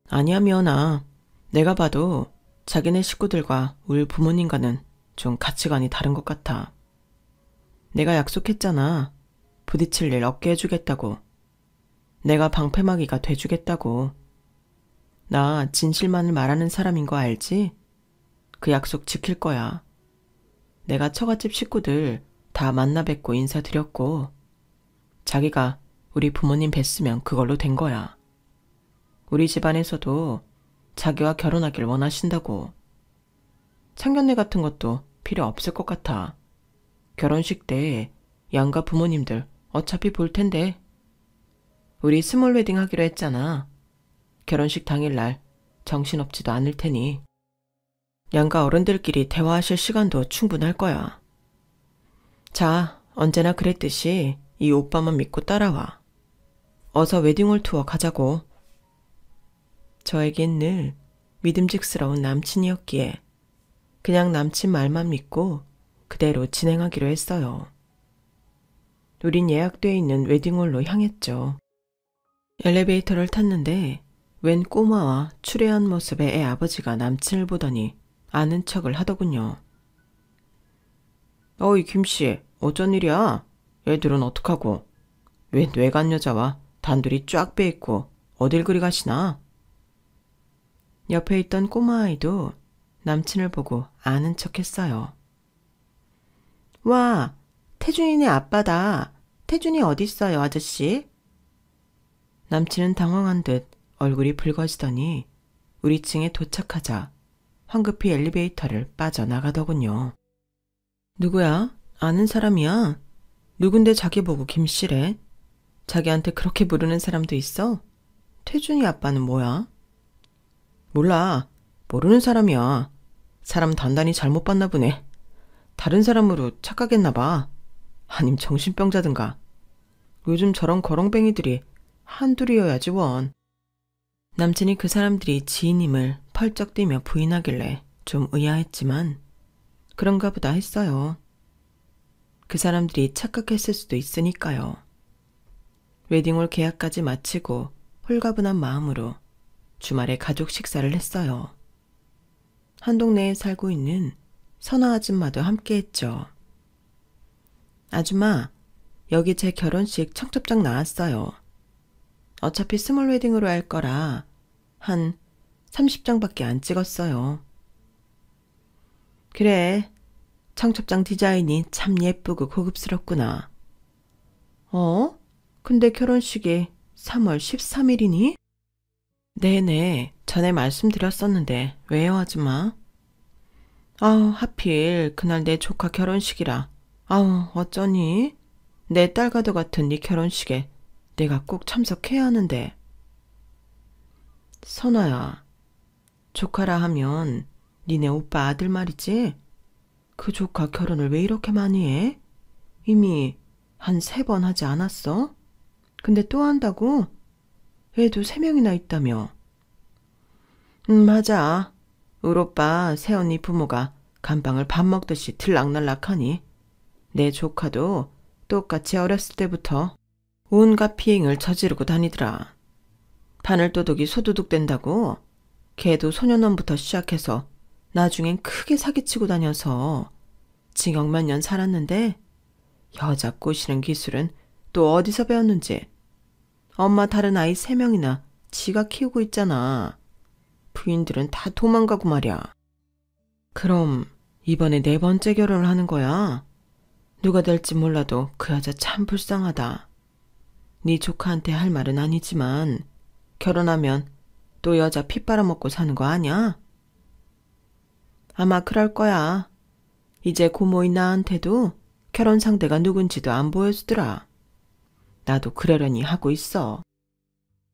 아니야, 미연아. 내가 봐도 자기네 식구들과 우리 부모님과는 좀 가치관이 다른 것 같아. 내가 약속했잖아. 부딪힐 일 없게 해주겠다고. 내가 방패막이가 돼주겠다고. 나 진실만을 말하는 사람인 거 알지? 그 약속 지킬 거야. 내가 처갓집 식구들 다 만나 뵙고 인사드렸고 자기가 우리 부모님 뵀으면 그걸로 된 거야. 우리 집안에서도 자기와 결혼하길 원하신다고. 상견례 같은 것도 필요 없을 것 같아. 결혼식 때 양가 부모님들 어차피 볼 텐데. 우리 스몰 웨딩 하기로 했잖아. 결혼식 당일날 정신없지도 않을 테니 양가 어른들끼리 대화하실 시간도 충분할 거야. 자, 언제나 그랬듯이 이 오빠만 믿고 따라와. 어서 웨딩홀 투어 가자고. 저에겐 늘 믿음직스러운 남친이었기에 그냥 남친 말만 믿고 그대로 진행하기로 했어요. 우린 예약되어 있는 웨딩홀로 향했죠. 엘리베이터를 탔는데 웬 꼬마와 추레한 모습의 애 아버지가 남친을 보더니 아는 척을 하더군요. 어이 김씨, 어쩐 일이야? 애들은 어떡하고? 웬 외간 여자와 단둘이 쫙 빼있고 어딜 그리 가시나? 옆에 있던 꼬마아이도 남친을 보고 아는 척했어요. 와, 태준이네 아빠다. 태준이 어딨어요, 아저씨? 남친은 당황한 듯 얼굴이 붉어지더니 우리 층에 도착하자 황급히 엘리베이터를 빠져나가더군요. 누구야? 아는 사람이야? 누군데 자기 보고 김씨래? 자기한테 그렇게 부르는 사람도 있어? 태준이 아빠는 뭐야? 몰라. 모르는 사람이야. 사람 단단히 잘못 봤나 보네. 다른 사람으로 착각했나 봐. 아님 정신병자든가. 요즘 저런 거렁뱅이들이 한둘이어야지 원. 남친이 그 사람들이 지인임을 펄쩍 뛰며 부인하길래 좀 의아했지만 그런가 보다 했어요. 그 사람들이 착각했을 수도 있으니까요. 웨딩홀 계약까지 마치고 홀가분한 마음으로 주말에 가족 식사를 했어요. 한 동네에 살고 있는 선아 아줌마도 함께 했죠. 아줌마, 여기 제 결혼식 청첩장 나왔어요. 어차피 스몰 웨딩으로 할 거라 한 30장밖에 안 찍었어요. 그래, 청첩장 디자인이 참 예쁘고 고급스럽구나. 근데 결혼식이 3월 13일이니? 네네, 전에 말씀드렸었는데 왜요, 아줌마? 하필 그날 내 조카 결혼식이라. 어쩌니? 내 딸과도 같은 네 결혼식에 내가 꼭 참석해야 하는데. 선아야, 조카라 하면 니네 오빠 아들 말이지? 그 조카 결혼을 왜 이렇게 많이 해? 이미 한 3번 하지 않았어? 근데 또 한다고? 애도 3명이나 있다며. 맞아. 울 오빠 새언니 부모가 간방을 밥 먹듯이 들락날락하니 내 조카도 똑같이 어렸을 때부터 온갖 비행을 저지르고 다니더라. 바늘도둑이 소도둑 된다고 걔도 소년원부터 시작해서 나중엔 크게 사기치고 다녀서 징역 몇 년 살았는데 여자 꼬시는 기술은 또 어디서 배웠는지. 엄마 다른 아이 3명이나 지가 키우고 있잖아. 부인들은 다 도망가고 말이야. 그럼 이번에 4번째 결혼을 하는 거야? 누가 될지 몰라도 그 여자 참 불쌍하다. 네 조카한테 할 말은 아니지만 결혼하면 또 여자 피 빨아먹고 사는 거 아냐? 아마 그럴 거야. 이제 고모인 나한테도 결혼 상대가 누군지도 안 보여주더라. 나도 그러려니 하고 있어.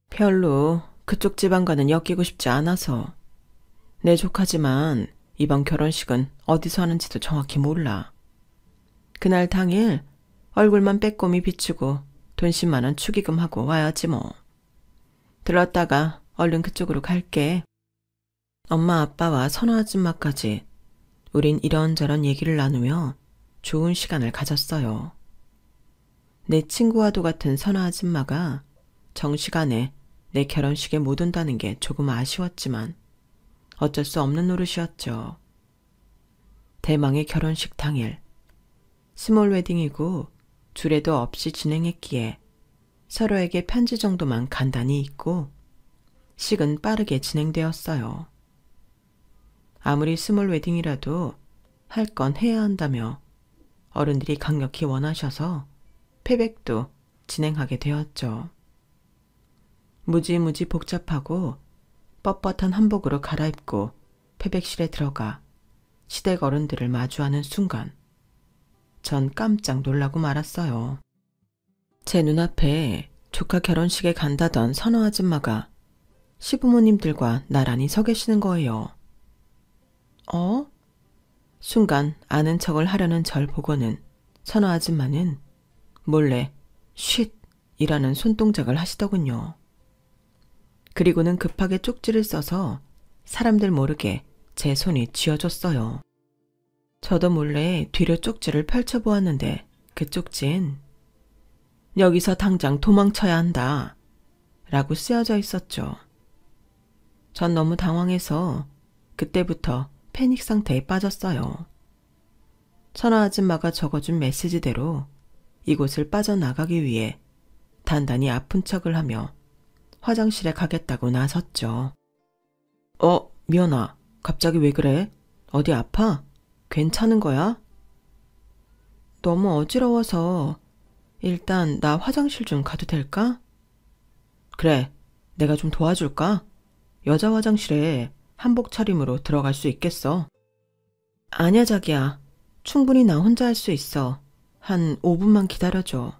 별로 그쪽 집안과는 엮이고 싶지 않아서. 내 조카지만 이번 결혼식은 어디서 하는지도 정확히 몰라. 그날 당일 얼굴만 빼꼼히 비추고 돈 10만 원 축의금하고 와야지 뭐. 들렀다가 얼른 그쪽으로 갈게. 엄마 아빠와 선호 아줌마까지 우린 이런저런 얘기를 나누며 좋은 시간을 가졌어요. 내 친구와도 같은 선호 아줌마가 정시간에 내 결혼식에 못 온다는 게 조금 아쉬웠지만 어쩔 수 없는 노릇이었죠. 대망의 결혼식 당일 스몰 웨딩이고 주례도 없이 진행했기에 서로에게 편지 정도만 간단히 읽고 식은 빠르게 진행되었어요. 아무리 스몰 웨딩이라도 할 건 해야 한다며 어른들이 강력히 원하셔서 패백도 진행하게 되었죠. 무지무지 복잡하고 뻣뻣한 한복으로 갈아입고 패백실에 들어가 시댁 어른들을 마주하는 순간 전 깜짝 놀라고 말았어요. 제 눈앞에 조카 결혼식에 간다던 선호 아줌마가 시부모님들과 나란히 서 계시는 거예요. 순간 아는 척을 하려는 절 보고는 선호 아줌마는 몰래 쉿이라는 손동작을 하시더군요. 그리고는 급하게 쪽지를 써서 사람들 모르게 제 손이 쥐어줬어요. 저도 몰래 뒤로 쪽지를 펼쳐보았는데 그 쪽지엔 여기서 당장 도망쳐야 한다 라고 쓰여져 있었죠. 전 너무 당황해서 그때부터 패닉 상태에 빠졌어요. 선호 아줌마가 적어준 메시지대로 이곳을 빠져나가기 위해 단단히 아픈 척을 하며 화장실에 가겠다고 나섰죠. 미연아, 갑자기 왜 그래? 어디 아파? 괜찮은 거야? 너무 어지러워서 일단 나 화장실 좀 가도 될까? 그래, 내가 좀 도와줄까? 여자 화장실에 한복 차림으로 들어갈 수 있겠어. 아니야, 자기야. 충분히 나 혼자 할 수 있어. 한 5분만 기다려줘.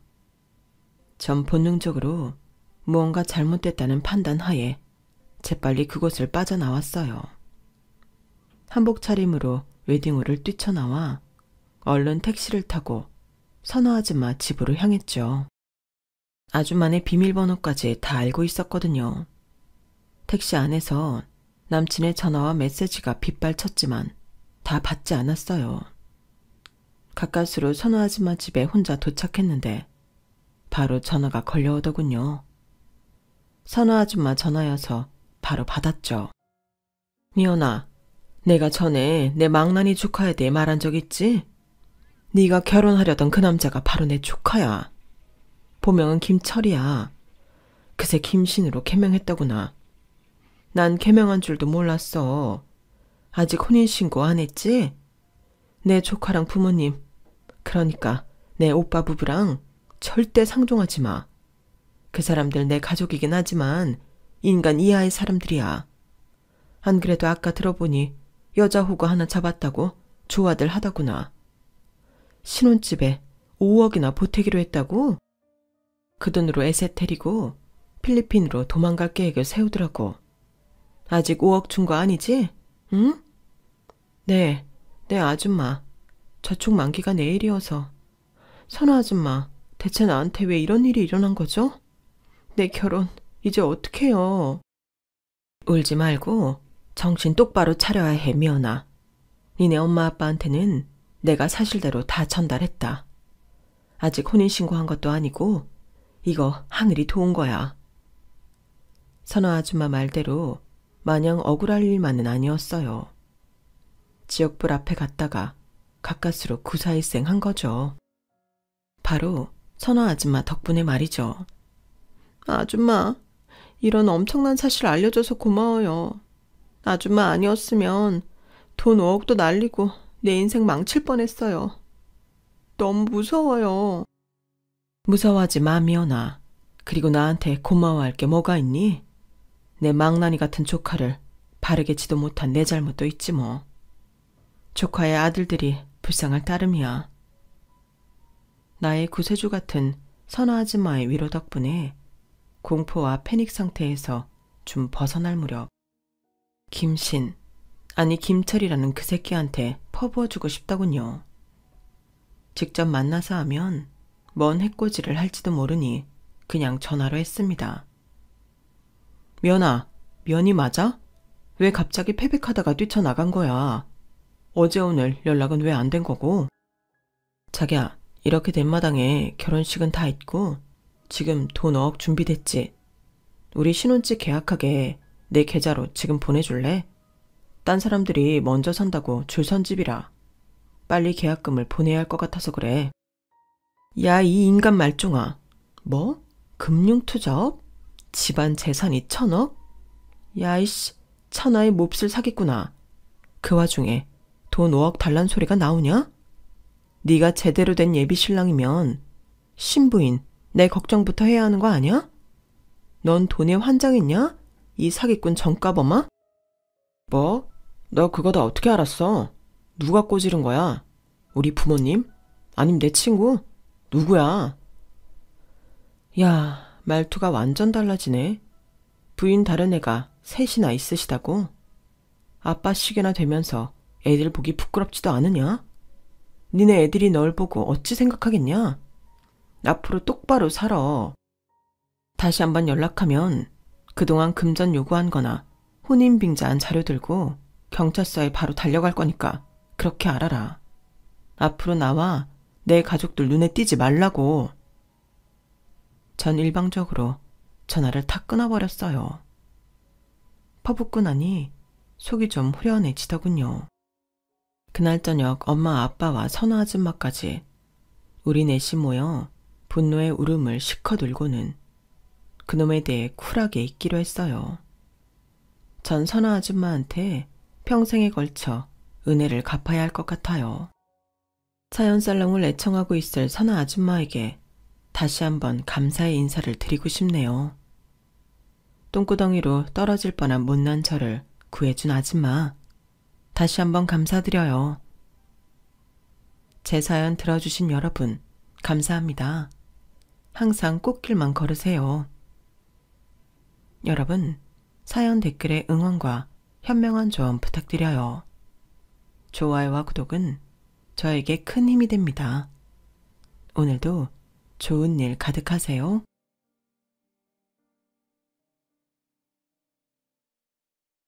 전 본능적으로 무언가 잘못됐다는 판단하에 재빨리 그곳을 빠져나왔어요. 한복 차림으로 웨딩홀을 뛰쳐나와 얼른 택시를 타고 선호 아줌마 집으로 향했죠. 아줌마네 비밀번호까지 다 알고 있었거든요. 택시 안에서 남친의 전화와 메시지가 빗발쳤지만 다 받지 않았어요. 가까스로 선호 아줌마 집에 혼자 도착했는데 바로 전화가 걸려오더군요. 선호 아줌마 전화여서 바로 받았죠. 미연아, 내가 전에 내 망나니 조카에 대해 말한 적 있지? 네가 결혼하려던 그 남자가 바로 내 조카야. 본명은 김철이야. 그새 김신으로 개명했더구나. 난 개명한 줄도 몰랐어. 아직 혼인신고 안 했지? 내 조카랑 부모님, 그러니까 내 오빠 부부랑 절대 상종하지 마. 그 사람들 내 가족이긴 하지만 인간 이하의 사람들이야. 안 그래도 아까 들어보니 여자 호구 하나 잡았다고 조화들 하더구나. 신혼집에 5억이나 보태기로 했다고? 그 돈으로 에세테리고 필리핀으로 도망갈 계획을 세우더라고. 아직 5억 준 거 아니지? 응? 네 아줌마. 저축 만기가 내일이어서. 선호 아줌마, 대체 나한테 왜 이런 일이 일어난 거죠? 내 결혼 이제 어떡해요? 울지 말고 정신 똑바로 차려야 해, 미연아. 니네 엄마 아빠한테는 내가 사실대로 다 전달했다. 아직 혼인신고한 것도 아니고 이거 하늘이 도운 거야. 선호 아줌마 말대로 마냥 억울할 일만은 아니었어요. 지역불 앞에 갔다가 가까스로 구사일생 한 거죠. 바로 선호 아줌마 덕분에 말이죠. 아줌마, 이런 엄청난 사실 알려줘서 고마워요. 아줌마 아니었으면 돈 5억도 날리고 내 인생 망칠 뻔했어요. 너무 무서워요. 무서워하지 마, 미연아. 그리고 나한테 고마워할 게 뭐가 있니? 내 망나니 같은 조카를 바르게 지도 못한 내 잘못도 있지 뭐. 조카의 아들들이 불쌍할 따름이야. 나의 구세주 같은 선호 아줌마의 위로 덕분에 공포와 패닉 상태에서 좀 벗어날 무렵 김신, 아니 김철이라는 그 새끼한테 퍼부어주고 싶더군요. 직접 만나서 하면 뭔 해코지를 할지도 모르니 그냥 전화로 했습니다. 면아, 면이 맞아? 왜 갑자기 패백하다가 뛰쳐나간 거야? 어제 오늘 연락은 왜 안 된 거고? 자기야, 이렇게 된 마당에 결혼식은 다 있고 지금 돈 5억 준비됐지? 우리 신혼집 계약하게 내 계좌로 지금 보내줄래? 딴 사람들이 먼저 산다고 줄 선 집이라. 빨리 계약금을 보내야 할 것 같아서 그래. 야, 이 인간 말종아. 뭐? 금융투자업? 집안 재산이 1,000억? 야, 이씨, 천하의 몹쓸 사기꾼아. 그 와중에 돈 5억 달란 소리가 나오냐? 네가 제대로 된 예비 신랑이면 신부인 내 걱정부터 해야 하는 거 아니야? 넌 돈에 환장했냐? 이 사기꾼 정가범아? 뭐? 너 그거 다 어떻게 알았어? 누가 꼬지른 거야? 우리 부모님? 아님 내 친구? 누구야? 야, 말투가 완전 달라지네. 부인 다른 애가 셋이나 있으시다고? 아빠 시계나 되면서 애들 보기 부끄럽지도 않으냐? 니네 애들이 널 보고 어찌 생각하겠냐? 앞으로 똑바로 살아. 다시 한번 연락하면 그동안 금전 요구한 거나 혼인빙자한 자료 들고 경찰서에 바로 달려갈 거니까 그렇게 알아라. 앞으로 나와 내 가족들 눈에 띄지 말라고. 전 일방적으로 전화를 탁 끊어버렸어요. 퍼붓고 나니 속이 좀 후련해지더군요. 그날 저녁 엄마 아빠와 선호 아줌마까지 우리 넷이 모여 분노의 울음을 실컷 울고는 그놈에 대해 쿨하게 있기로 했어요. 전 선호 아줌마한테 평생에 걸쳐 은혜를 갚아야 할 것 같아요. 사연살롱을 애청하고 있을 선호 아줌마에게 다시 한번 감사의 인사를 드리고 싶네요. 똥구덩이로 떨어질 뻔한 못난 저를 구해준 아줌마, 다시 한번 감사드려요. 제 사연 들어주신 여러분, 감사합니다. 항상 꽃길만 걸으세요. 여러분, 사연 댓글에 응원과 현명한 조언 부탁드려요. 좋아요와 구독은 저에게 큰 힘이 됩니다. 오늘도 좋은 일 가득하세요.